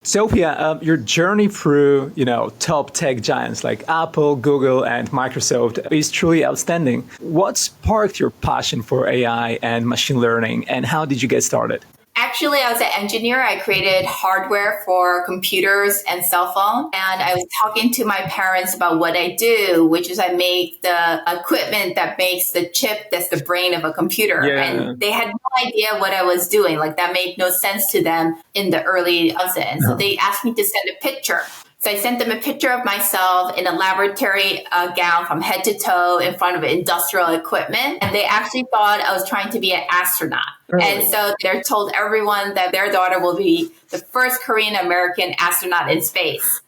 Sophia, your journey through, top tech giants like Apple, Google, and Microsoft is truly outstanding. What sparked your passion for AI and machine learning, and how did you get started? Actually, I was an engineer. I created hardware for computers and cell phone. And I was talking to my parents about what I do, which is I make the equipment that makes the chip that's the brain of a computer. Yeah. And they had no idea what I was doing. Like that made no sense to them in the early 2000s. So they asked me to send a picture. So I sent them a picture of myself in a laboratory gown from head to toe in front of industrial equipment. And they actually thought I was trying to be an astronaut. Really? And so they're told everyone that their daughter will be the first Korean American astronaut in space.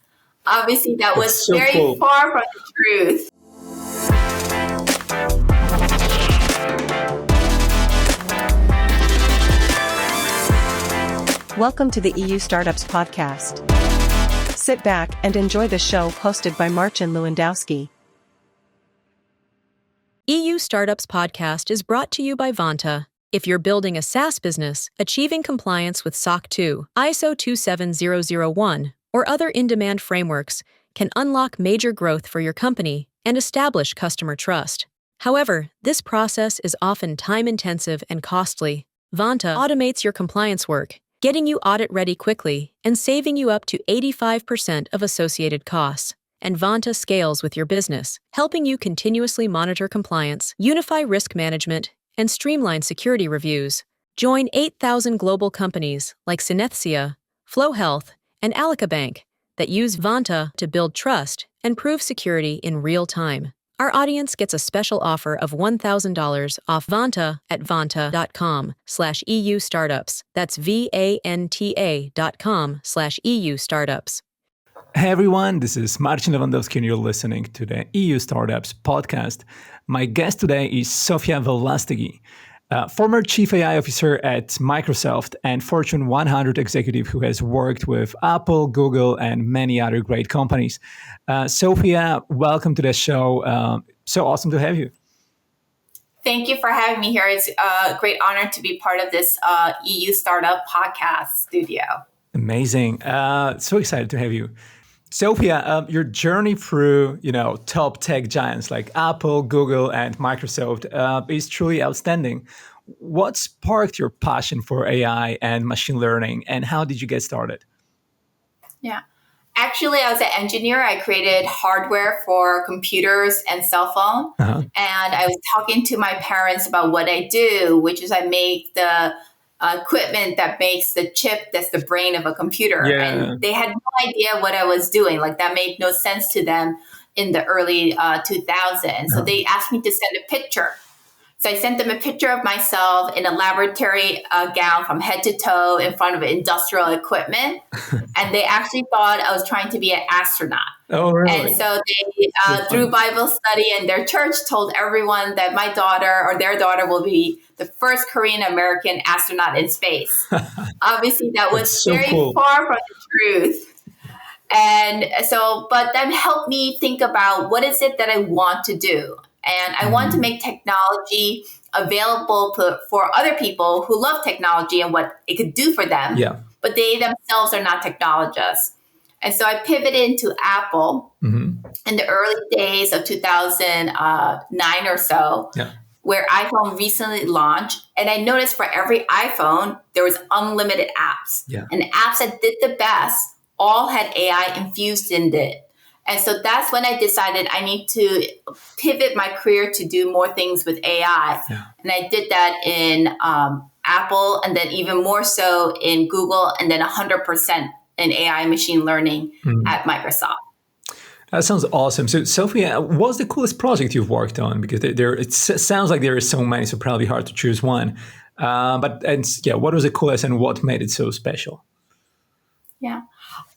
Obviously, that was so very cool. Far from the truth. Welcome to the EU Startups Podcast. Sit back and enjoy the show hosted by Marcin Lewandowski. EU Startups Podcast is brought to you by Vanta. If you're building a SaaS business, achieving compliance with SOC 2, ISO 27001, or other in-demand frameworks can unlock major growth for your company and establish customer trust. However, this process is often time-intensive and costly. Vanta automates your compliance work, getting you audit-ready quickly and saving you up to 85% of associated costs. And Vanta scales with your business, helping you continuously monitor compliance, unify risk management, and streamline security reviews. Join 8,000 global companies like Synethsia, Flow Health, and Alica Bank that use Vanta to build trust and prove security in real time. Our audience gets a special offer of $1,000 off Vanta at vanta.com/EU startups. That's VANTA.com/EU startups. Hey everyone, this is Marcin Lewandowski and you're listening to the EU Startups Podcast. My guest today is Sophia Velastegui, former Chief AI Officer at Microsoft and Fortune 100 executive who has worked with Apple, Google, and many other great companies. Sophia, welcome to the show. So awesome to have you. Thank you for having me here. It's a great honor to be part of this EU Startup Podcast studio. Amazing. So excited to have you. Sophia, your journey through, top tech giants like Apple, Google, and Microsoft is truly outstanding. What sparked your passion for AI and machine learning, and how did you get started? Yeah. Actually, I was an engineer. I created hardware for computers and cell phone. And I was talking to my parents about what I do, which is I make the equipment that makes the chip that's the brain of a computer. Yeah. And they had no idea what I was doing. Like that made no sense to them in the early 2000s. So they asked me to send a picture. So I sent them a picture of myself in a laboratory gown from head to toe in front of industrial equipment. And they actually thought I was trying to be an astronaut. Oh, really? And so they, through Bible study and their church, told everyone that my daughter or their daughter will be the first Korean American astronaut in space. Obviously, that was so very cool. Far from the truth. And so, but that helped me think about what is it that I want to do. And I want to make technology available for other people who love technology and what it could do for them. Yeah. But they themselves are not technologists. And so I pivoted into Apple in the early days of 2009 or so, where iPhone recently launched. And I noticed for every iPhone, there was unlimited apps. Yeah. And the apps that did the best all had AI infused in it. And so that's when I decided I need to pivot my career to do more things with AI. Yeah. And I did that in Apple, and then even more so in Google, and then 100% in AI machine learning at Microsoft. That sounds awesome. So, Sophia, what's the coolest project you've worked on? Because it sounds like there are so many, so probably hard to choose one. What was the coolest and what made it so special? Yeah.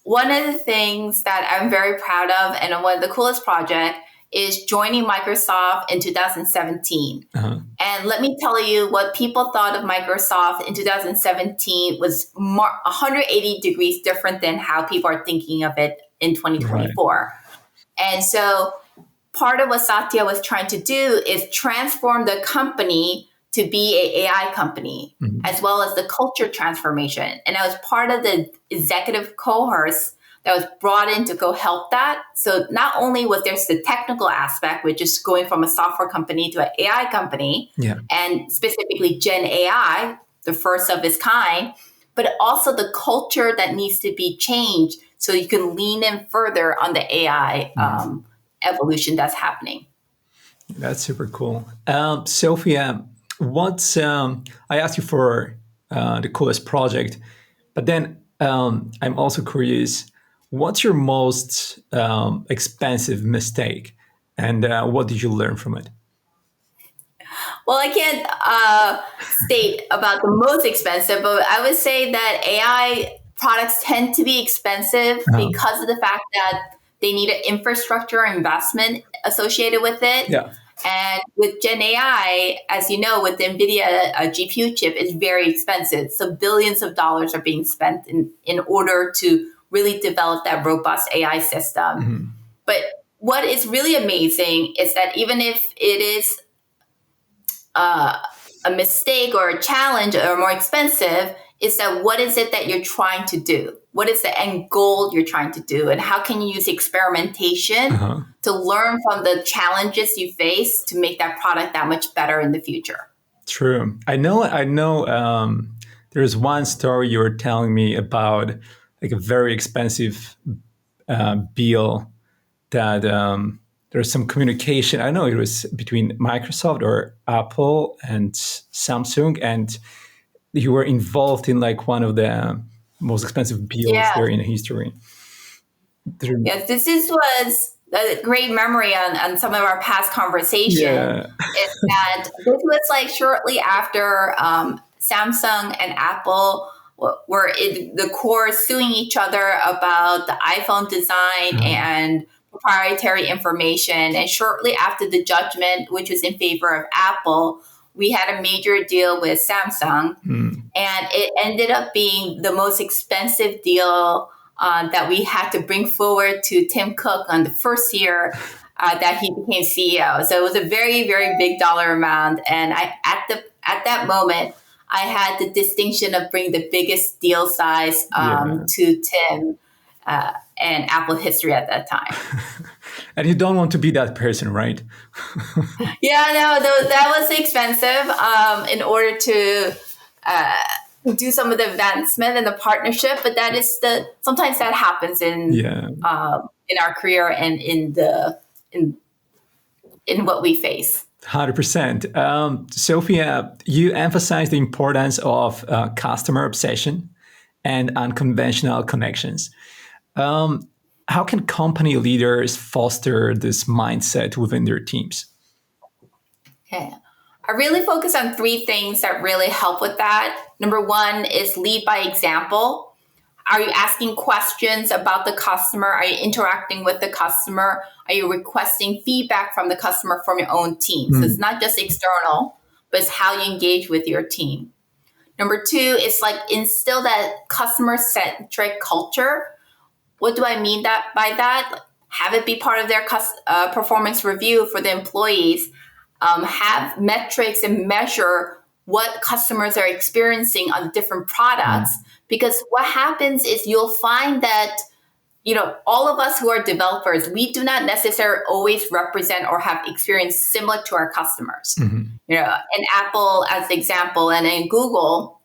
One of the things that I'm very proud of and one of the coolest projects is joining Microsoft in 2017. And let me tell you what people thought of Microsoft in 2017 was 180 degrees different than how people are thinking of it in 2024. Right. And so part of what Satya was trying to do is transform the company to be an AI company, as well as the culture transformation. And I was part of the executive cohorts that was brought in to go help that. So not only was there's the technical aspect, which is going from a software company to an AI company, and specifically Gen AI, the first of its kind, but also the culture that needs to be changed so you can lean in further on the AI evolution that's happening. That's super cool. Sophia, what's I asked you for the coolest project, but then I'm also curious, what's your most expensive mistake, and what did you learn from it? Well, I can't state about the most expensive, but I would say that AI products tend to be expensive because of the fact that they need an infrastructure investment associated with it. Yeah. And with Gen AI, as you know, with the NVIDIA GPU chip, it's very expensive. So billions of dollars are being spent in order to really develop that robust AI system. But what is really amazing is that even if it is a mistake or a challenge or more expensive, is that what is it that you're trying to do? What is the end goal you're trying to do? And how can you use experimentation to learn from the challenges you face to make that product that much better in the future? True. I know. There's one story you were telling me about, like a very expensive bill that there's some communication. I know it was between Microsoft or Apple and Samsung, and you were involved in like one of the most expensive bills there in history. Yes, was a great memory on some of our past conversation. Is that this was like shortly after Samsung and Apple were in the core suing each other about the iPhone design and proprietary information. And shortly after the judgment, which was in favor of Apple, we had a major deal with Samsung, and it ended up being the most expensive deal that we had to bring forward to Tim Cook on the first year that he became CEO. So it was a very, very big dollar amount. And at that moment, I had the distinction of bringing the biggest deal size to Tim and Apple history at that time. And you don't want to be that person, right? That was expensive in order to do some of the advancement and the partnership, but that is sometimes that happens in our career and in what we face. 100%. Sophia, you emphasize the importance of customer obsession and unconventional connections. How can company leaders foster this mindset within their teams? Okay. I really focus on three things that really help with that. Number one is lead by example. Are you asking questions about the customer? Are you interacting with the customer? Are you requesting feedback from the customer from your own team? So it's not just external, but it's how you engage with your team. Number two, it's like instill that customer-centric culture. What do I mean by that? Have it be part of their performance review for the employees. Have metrics and measure what customers are experiencing on different products. Because what happens is you'll find that, all of us who are developers, we do not necessarily always represent or have experience similar to our customers. In Apple, as an example, and in Google,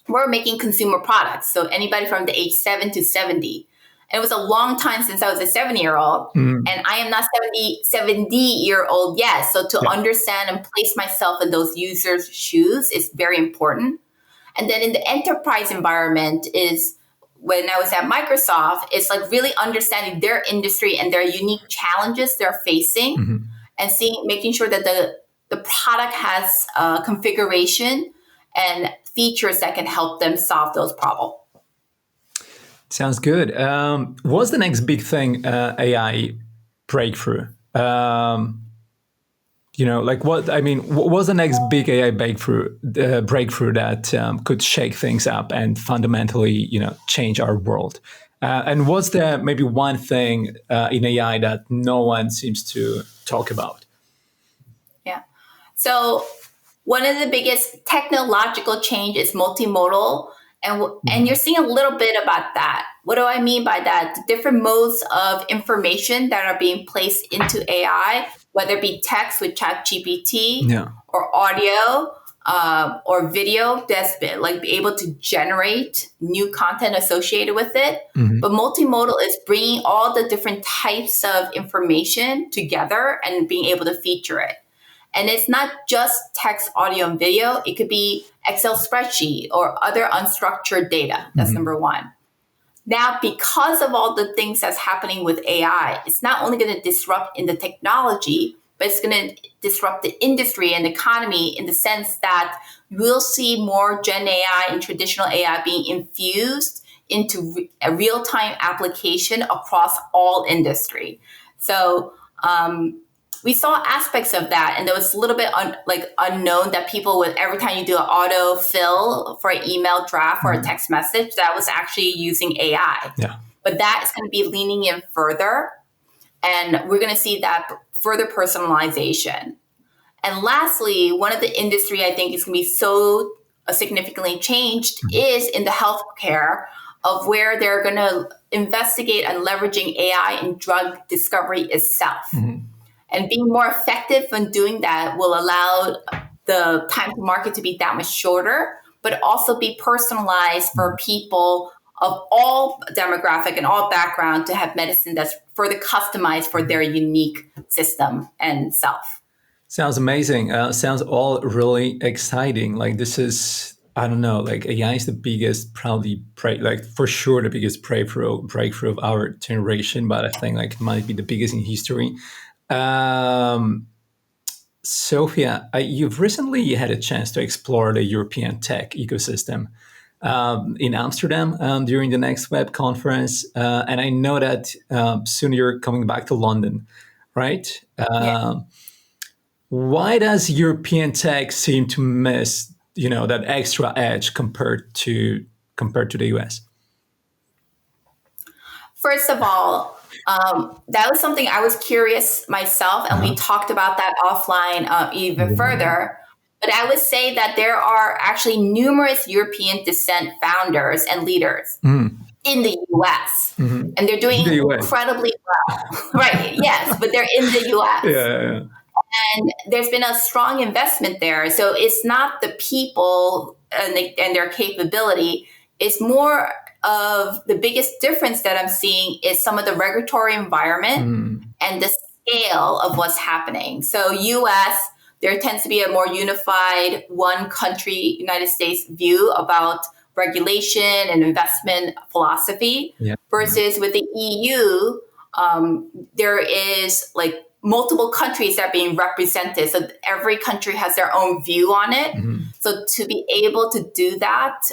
we're making consumer products. So anybody from the age 7 to 70. And it was a long time since I was a 7-year-old, and I am not 70-year-old yet. So to understand and place myself in those users' shoes is very important. And then in the enterprise environment is when I was at Microsoft, it's like really understanding their industry and their unique challenges they're facing, and making sure that the product has configuration and features that can help them solve those problems. Sounds good. What's the next big thing AI breakthrough? What was the next big AI breakthrough that could shake things up and fundamentally, change our world? And what's the maybe one thing in AI that no one seems to talk about? Yeah. So one of the biggest technological change is multimodal. And you're seeing a little bit about that. What do I mean by that? The different modes of information that are being placed into AI, whether it be text with ChatGPT or audio or video that's been like be able to generate new content associated with it. But multimodal is bringing all the different types of information together and being able to feature it. And it's not just text, audio, and video. It could be Excel spreadsheet or other unstructured data. That's number one. Now, because of all the things that's happening with AI, it's not only going to disrupt in the technology, but it's going to disrupt the industry and the economy in the sense that we'll see more Gen AI and traditional AI being infused into a real-time application across all industry. So, we saw aspects of that, and there was a little bit unknown that people would, every time you do an auto fill for an email draft or a text message, that was actually using AI. But that is going to be leaning in further, and we're going to see that further personalization. And lastly, one of the industry I think is going to be so significantly changed is in the healthcare of where they're going to investigate and leveraging AI in drug discovery itself. And being more effective in doing that will allow the time to market to be that much shorter, but also be personalized for people of all demographic and all background to have medicine that's further customized for their unique system and self. Sounds amazing. Sounds all really exciting. Like this is, I don't know, like AI is the biggest, probably, like for sure the biggest breakthrough of our generation, but I think like it might be the biggest in history. Sophia, you've recently had a chance to explore the European tech ecosystem in Amsterdam during the next web conference. And I know that soon you're coming back to London, right? Why does European tech seem to miss, that extra edge compared to the US? First of all, that was something I was curious myself, and we talked about that offline even further. But I would say that there are actually numerous European descent founders and leaders in the US, and they're doing incredibly well. Right, yes, but they're in the US. And there's been a strong investment there. So it's not the people and their capability. It's more of the biggest difference that I'm seeing is some of the regulatory environment and the scale of what's happening. So US, there tends to be a more unified one country, United States view about regulation and investment philosophy versus with the EU, there is like multiple countries that are being represented. So every country has their own view on it. So to be able to do that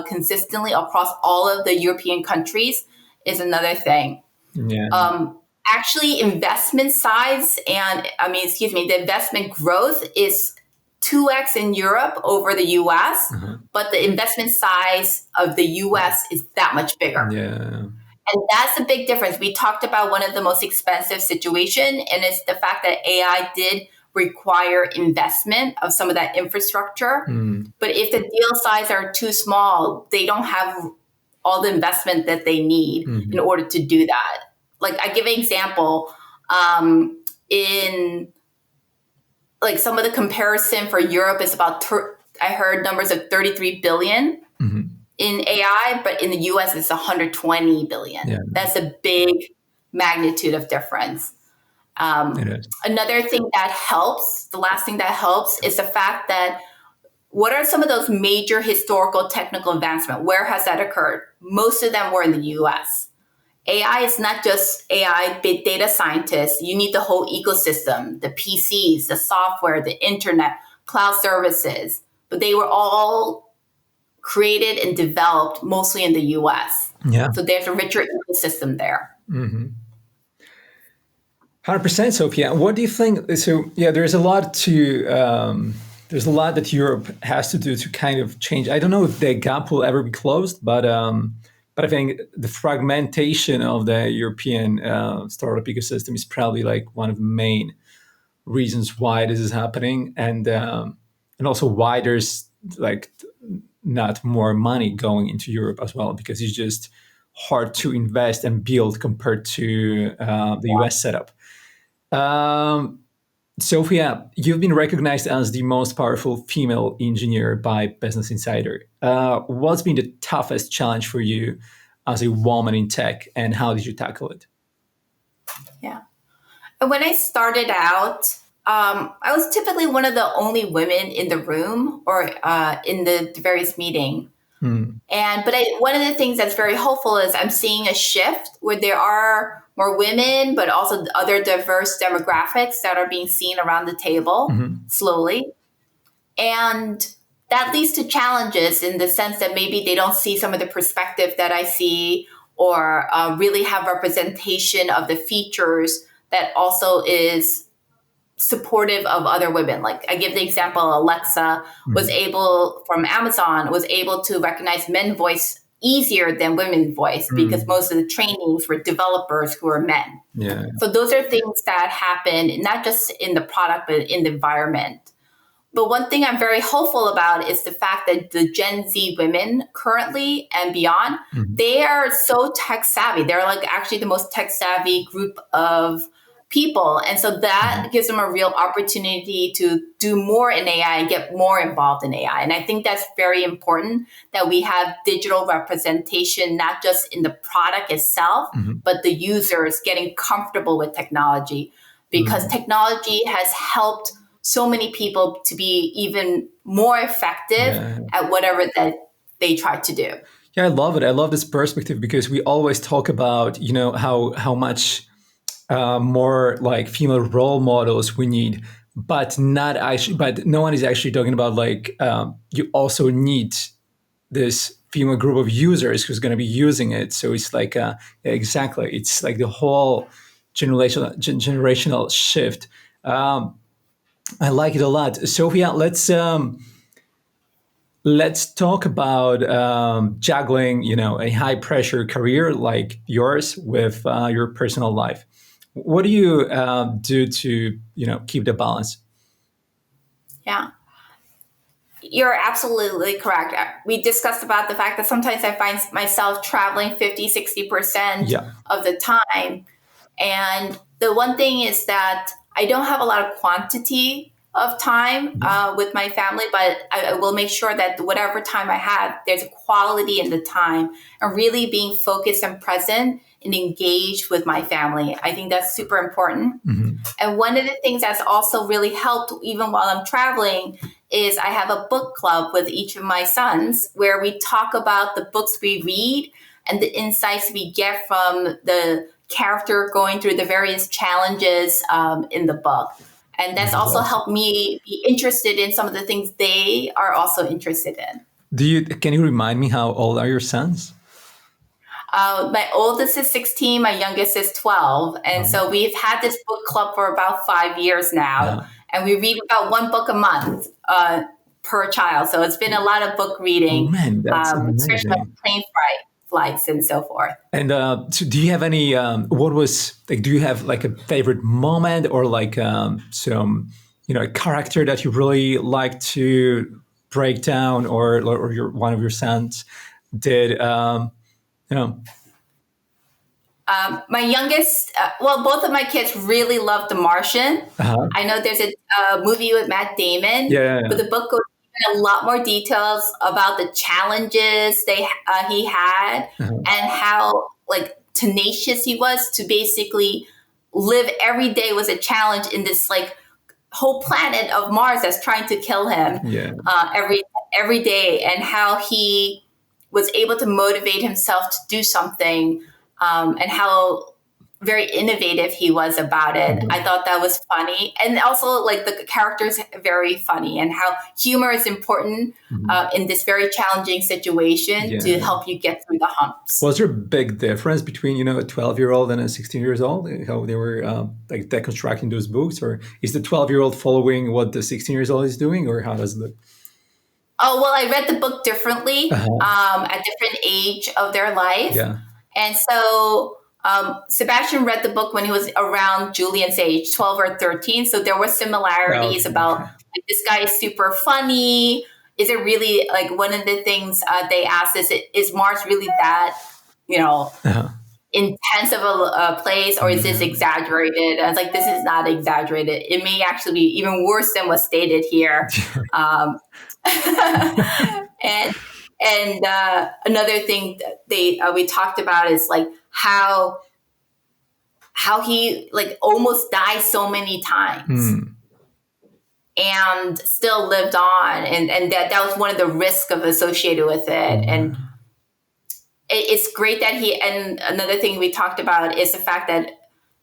consistently across all of the European countries is another thing. Actually, investment size the investment growth is 2x in Europe over the US, but the investment size of the US is that much bigger. And that's a big difference. We talked about one of the most expensive situation, and it's the fact that AI did require investment of some of that infrastructure. But if the deal size are too small, they don't have all the investment that they need in order to do that. Like I give an example, in like some of the comparison for Europe is about, I heard numbers of 33 billion. In AI, but in the US, it's 120 billion. That's a big magnitude of difference. Another thing that helps, the last thing that helps is the fact that what are some of those major historical technical advancements? Where has that occurred? Most of them were in the US. AI is not just AI, big data scientists. You need the whole ecosystem, the PCs, the software, the internet, cloud services. But they were all created and developed mostly in the US. So there's a richer ecosystem there. 100%, Sophia. What do you think? So there's a lot that Europe has to do to kind of change. I don't know if the gap will ever be closed, but I think the fragmentation of the European startup ecosystem is probably like one of the main reasons why this is happening. And and also why there's like not more money going into Europe as well, because it's just hard to invest and build compared to the US setup. Sophia, you've been recognized as the most powerful female engineer by Business Insider. What's been the toughest challenge for you as a woman in tech, and how did you tackle it? Yeah. When I started out, I was typically one of the only women in the room or in the various meeting. One of the things that's very hopeful is I'm seeing a shift where there are more women, but also other diverse demographics that are being seen around the table slowly. And that leads to challenges in the sense that maybe they don't see some of the perspective that I see, or really have representation of the features that also is supportive of other women. Like I give the example, Alexa was able, from Amazon, was able to recognize men's voice easier than women's voice because most of the trainings were developers who are men. Yeah. So those are things that happen, not just in the product, but in the environment. But one thing I'm very hopeful about is the fact that the Gen Z women currently and beyond, they are so tech savvy. They're like actually the most tech savvy group of people. And so that gives them a real opportunity to do more in AI and get more involved in AI. And I think that's very important that we have digital representation, not just in the product itself, but the users getting comfortable with technology, because technology has helped so many people to be even more effective at whatever that they try to do. Yeah, I love it. I love this perspective, because we always talk about, how much more like female role models we need, but no one is actually talking about like you also need this female group of users who's going to be using it. So it's like exactly, it's like the whole generational shift. I like it a lot. Sophia, let's talk about juggling, a high pressure career like yours with your personal life. What do you do to, keep the balance? Yeah, you're absolutely correct. We discussed about the fact that sometimes I find myself traveling 50, 60% of the time. And the one thing is that I don't have a lot of quantity of time with my family, but I will make sure that whatever time I have, there's a quality in the time and really being focused and present and engaged with my family. I think that's super important. And one of the things that's also really helped, even while I'm traveling, is I have a book club with each of my sons where we talk about the books we read and the insights we get from the character going through the various challenges in the book. And that's also helped me be interested in some of the things they are also interested in. Can you remind me, how old are your sons? My oldest is 16, my youngest is 12. And so we've had this book club for about 5 years now. And we read about one book a month per child. So it's been a lot of book reading, especially on plane flights and so forth. And so do you have any, do you have like a favorite moment, or like some, a character that you really like to break down, or one of your sons did, my youngest, both of my kids really love The Martian. I know there's a movie with Matt Damon, but the book goes into a lot more details about the challenges he had and how like tenacious he was to basically live every day was a challenge in this like whole planet of Mars that's trying to kill him every day, and how he was able to motivate himself to do something, and how very innovative he was about it. I thought that was funny. And also like the characters very funny, and how humor is important in this very challenging situation to help you get through the humps. Was there a big difference between, a 12-year-old and a 16-year-old, how they were like deconstructing those books? Or is the 12-year-old following what the 16-year-old is doing, or how does it look? Oh, well, I read the book differently at different age of their life. And so Sebastian read the book when he was around Julian's age, 12 or 13. So there were similarities about like, this guy is super funny. Is it really like one of the things they asked is Mars really that, intense of a place, or is this exaggerated? I was like, this is not exaggerated. It may actually be even worse than what's stated here. And another thing that we talked about is like how he like almost died so many times and still lived on, and that was one of the risks associated with it. And it's great that and another thing we talked about is the fact that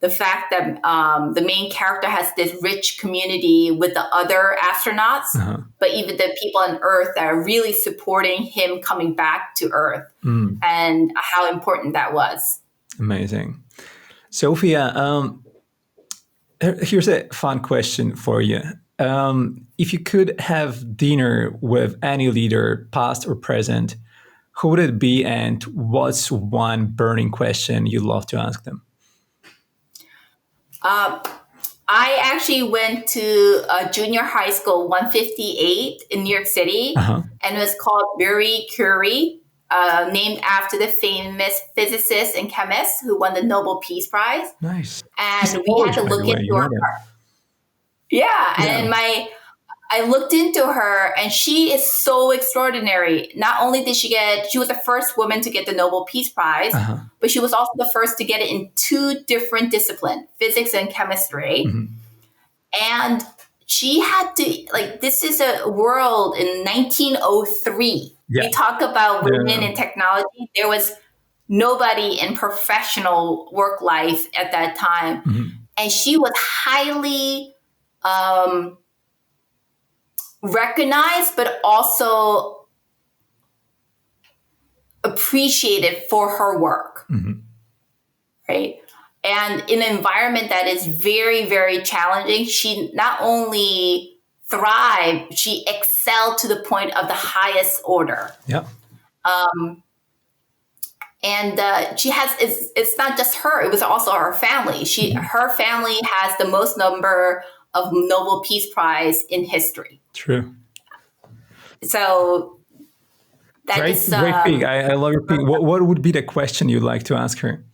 the main character has this rich community with the other astronauts, but even the people on Earth that are really supporting him coming back to Earth, and how important that was. Amazing. Sophia, here's a fun question for you. If you could have dinner with any leader, past or present, who would it be, and what's one burning question you'd love to ask them? I actually went to a junior high school 158 in New York City, and it was called Marie Curie, named after the famous physicist and chemist who won the Nobel Peace Prize. Nice. And we had to look into her. And I looked into her, and she is so extraordinary. Not only did she was the first woman to get the Nobel Peace Prize, but she was also the first to get it in two different disciplines, physics and chemistry. And she had to, like, this is a world in 1903. We talk about women in technology. There was nobody in professional work life at that time. And she was highly recognized, but also appreciated for her work, right? And in an environment that is very, very challenging, she not only thrived, she excelled to the point of the highest order. And she has, it's not just her, it was also her family. Her family has the most number of Nobel Peace Prize in history. True. So that great, is great pick. I love your pick. What would be the question you'd like to ask her?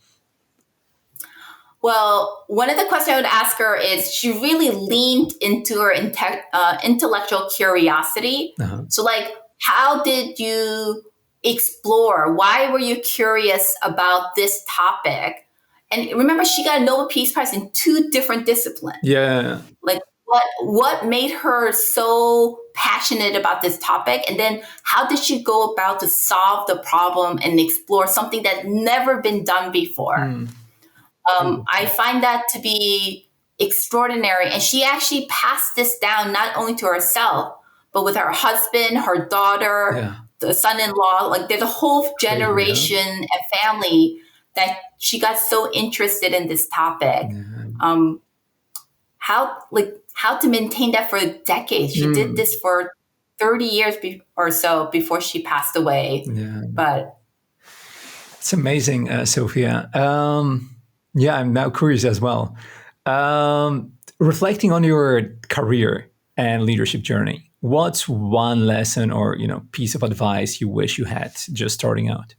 Well, one of the questions I would ask her is, she really leaned into her intellectual curiosity. So like, how did you explore? Why were you curious about this topic? And remember, she got a Nobel Peace Prize in two different disciplines. Like, what made her so passionate about this topic? And then how did she go about to solve the problem and explore something that never been done before? I find that to be extraordinary. And she actually passed this down not only to herself, but with her husband, her daughter, the son-in-law. Like, there's a whole generation and family that she got so interested in this topic. How to maintain that for decades. She did this for 30 years or so before she passed away. But it's amazing, Sophia. I'm now curious as well. Reflecting on your career and leadership journey, what's one lesson or piece of advice you wish you had just starting out?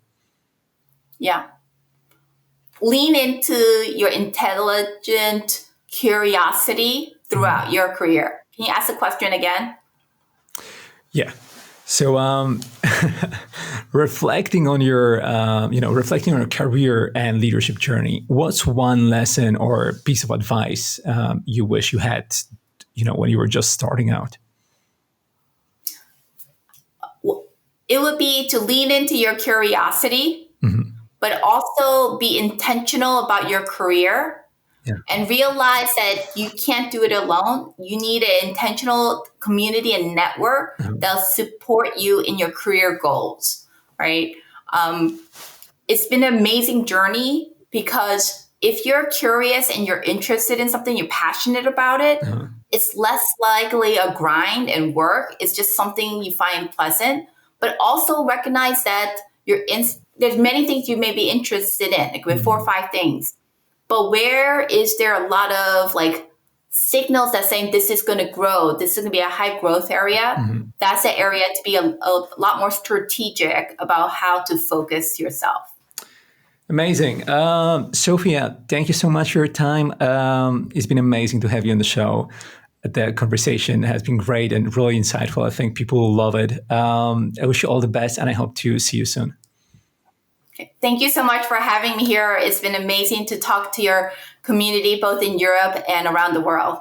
Lean into your intelligent curiosity throughout your career. Can you ask the question again? So, reflecting on your career and leadership journey, what's one lesson or piece of advice you wish you had, when you were just starting out? It would be to lean into your curiosity, but also be intentional about your career. And realize that you can't do it alone. You need an intentional community and network that'll support you in your career goals, right? It's been an amazing journey, because if you're curious and you're interested in something, you're passionate about it, it's less likely a grind and work. It's just something you find pleasant, but also recognize that there's many things you may be interested in, like with 4 or 5 things. But where is there a lot of like signals that saying this is going to grow, this is going to be a high growth area? That's the area to be a lot more strategic about how to focus yourself. Amazing. Sophia, thank you so much for your time. It's been amazing to have you on the show. The conversation has been great and really insightful. I think people will love it. I wish you all the best, and I hope to see you soon. Okay. Thank you so much for having me here. It's been amazing to talk to your community, both in Europe and around the world.